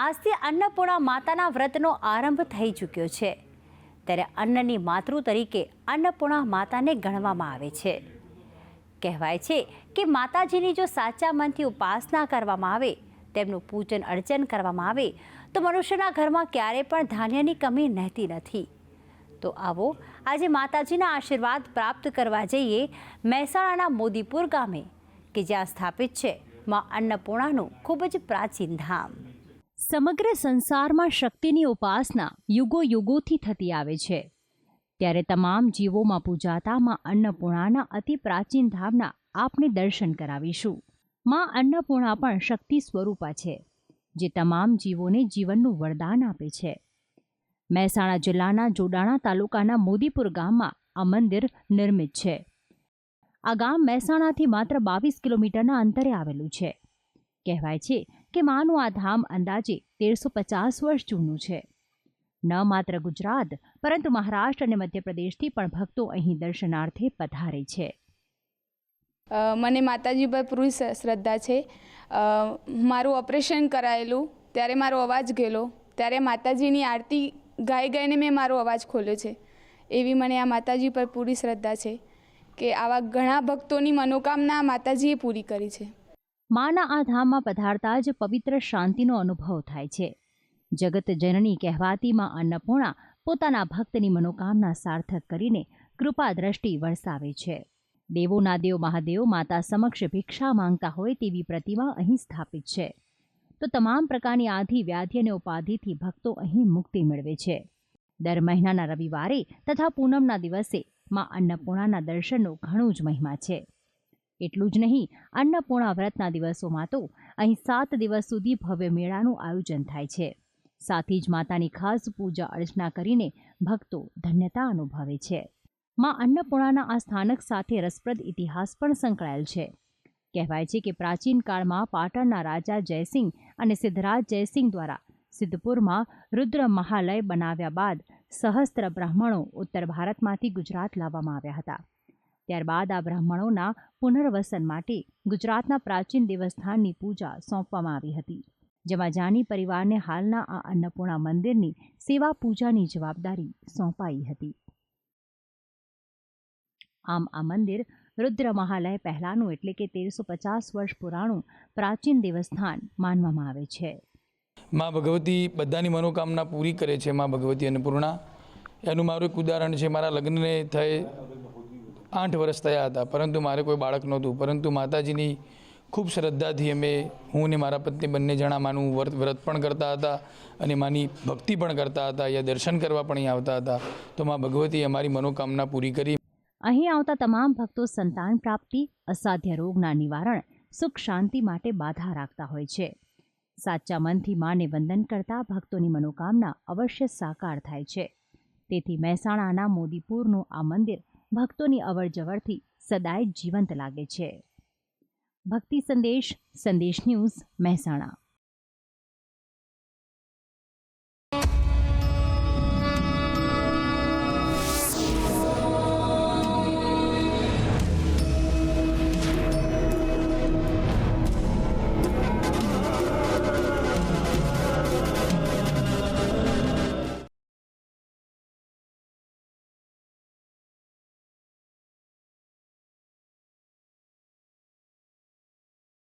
આજથી અન્નપૂર્ણા માતાના વ્રતનો આરંભ થઈ ચૂક્યો છે, ત્યારે અન્નની માતૃ તરીકે અન્નપૂર્ણા માતાને ગણવામાં આવે છે. કહેવાય છે કે માતાજીની જો સાચા મનથી ઉપાસના કરવામાં આવે, તેમનું પૂજન અર્ચન કરવામાં આવે તો મનુષ્યના ઘરમાં ક્યારેય પણ ધાન્યની કમી રહેતી નથી. તો આવો આજે માતાજીના આશીર્વાદ પ્રાપ્ત કરવા જઈએ મહેસાણાના મોદીપુર ગામે, કે જ્યાં સ્થાપિત છે માં અન્નપૂર્ણાનું ખૂબ જ પ્રાચીન ધામ. સમગ્ર સંસારમાં શક્તિની ઉપાસના યુગો યુગોથી થતી આવે છે, ત્યારે તમામ જીવોમાં પૂજાતા માં અન્નપૂર્ણાના અતિ પ્રાચીન ધામના આપણે દર્શન કરાવીશું. માં અન્નપૂર્ણા પણ શક્તિ સ્વરૂપા છે, જે તમામ જીવોને જીવનનું વરદાન આપે છે. મહેસાણા જિલ્લાના જોડાણા તાલુકાના મોદીપુર ગામમાં આ મંદિર નિર્મિત છે. આ ગામ મહેસાણાથી માત્ર 22 કિલોમીટરના અંતરે આવેલું છે. કહેવાય છે કે માનું આ ધામ અંદાજે 1350 વર્ષ જૂનું છે. ન માત્ર ગુજરાત પરંતુ મહારાષ્ટ્ર અને મધ્યપ્રદેશથી પણ ભક્તો અહીં દર્શનાર્થે પધારે છે. મને માતાજી પર પૂરી શ્રદ્ધા છે. મારું ઓપરેશન કરાયેલું ત્યારે મારો અવાજ ગયેલો, ત્યારે માતાજીની આરતી ગાઈ ગાઈને મેં મારો અવાજ ખોલ્યો છે. એવી મને આ માતાજી પર પૂરી શ્રદ્ધા છે કે આવા ઘણા ભક્તોની મનોકામના માતાજીએ પૂરી કરી છે. માના આ ધામમાં પધારતા જ પવિત્ર શાંતિનો અનુભવ થાય છે. જગત જનની કહેવાતી માં અન્નપૂર્ણા પોતાના ભક્તની મનોકામના સાર્થક કરીને કૃપા દ્રષ્ટિ વરસાવે છે. દેવોના દેવ મહાદેવ માતા સમક્ષ ભિક્ષા માંગતા હોય તેવી પ્રતિમા અહીં સ્થાપિત છે. તો તમામ પ્રકારની આધિ વ્યાધિ અને ઉપાધિથી ભક્તો અહીં મુક્તિ મેળવે છે. દર મહિનાના રવિવારે તથા પૂનમના દિવસે માં અન્નપૂર્ણાના દર્શનનો ઘણો જ મહિમા છે. એટલું જ નહીં, અન્નપૂર્ણા વ્રતના દિવસોમાં તો અહીં 7 દિવસ સુધી ભવ્ય મેળાનું આયોજન થાય છે. સાથે જ માતાની ખાસ પૂજા અર્ચના કરીને ભક્તો ધન્યતા અનુભવે છે. માં અન્નપૂર્ણાના આ સ્થાનક સાથે રસપ્રદ ઇતિહાસ પણ સંકળાયેલ છે. કહેવાય છે કે પ્રાચીન કાળમાં પાટણના રાજા જયસિંહ અને સિદ્ધરાજ જયસિંહ દ્વારા સિદ્ધપુરમાં રુદ્ર મહાલય બનાવ્યા બાદ સહસ્ત્ર બ્રાહ્મણો ઉત્તર ભારતમાંથી ગુજરાત લાવવામાં આવ્યા હતા. ત્યારબાદ આ બ્રાહ્મણોના પુનર્વસન માટે ગુજરાતના પ્રાચીન દેવસ્થાનની પૂજા સોંપવામાં આવી હતી, જેમાં જાની પરિવારને હાલના આ અન્નપૂર્ણા મંદિરની સેવા પૂજાની જવાબદારી સોંપાઈ હતી. આમ આ મંદિર રુદ્ર મહાલય પહેલાંનું એટલે કે 1350 વર્ષ પુરાણું પ્રાચીન દેવસ્થાન માનવામાં આવે છે. માં ભગવતી બધાની મનોકામના પૂરી કરે છે. માં ભગવતી અન્નપૂર્ણા એનું મારું એક ઉદાહરણ છે. મારા લગ્નને થઈ 8 વર્ષ થયા હતા, પરંતુ મારે કોઈ બાળક નહોતું. પરંતુ માતાજીની ખૂબ શ્રદ્ધાથી હું ને મારા પત્ની બંને જણા માનું વ્રત પણ કરતા હતા અને માની ભક્તિ પણ કરતા હતા. અહીંયા દર્શન કરવા પણ અહીં આવતા હતા. તો માં ભગવતી અમારી મનોકામના પૂરી કરી. અહીં આવતા તમામ ભક્તો સંતાન પ્રાપ્તિ, અસાધ્ય રોગના નિવારણ, સુખ શાંતિ માટે બાધા રાખતા હોય છે. સાચા મનથી માને વંદન કરતા ભક્તોની મનોકામના અવશ્ય સાકાર થાય છે. તેથી મહેસાણાના મોદીપુરનું આ મંદિર ભક્તોની અવરજવરથી સદાય જીવંત લાગે છે. ભક્તિ સંદેશ ન્યૂઝ, મહેસાણા.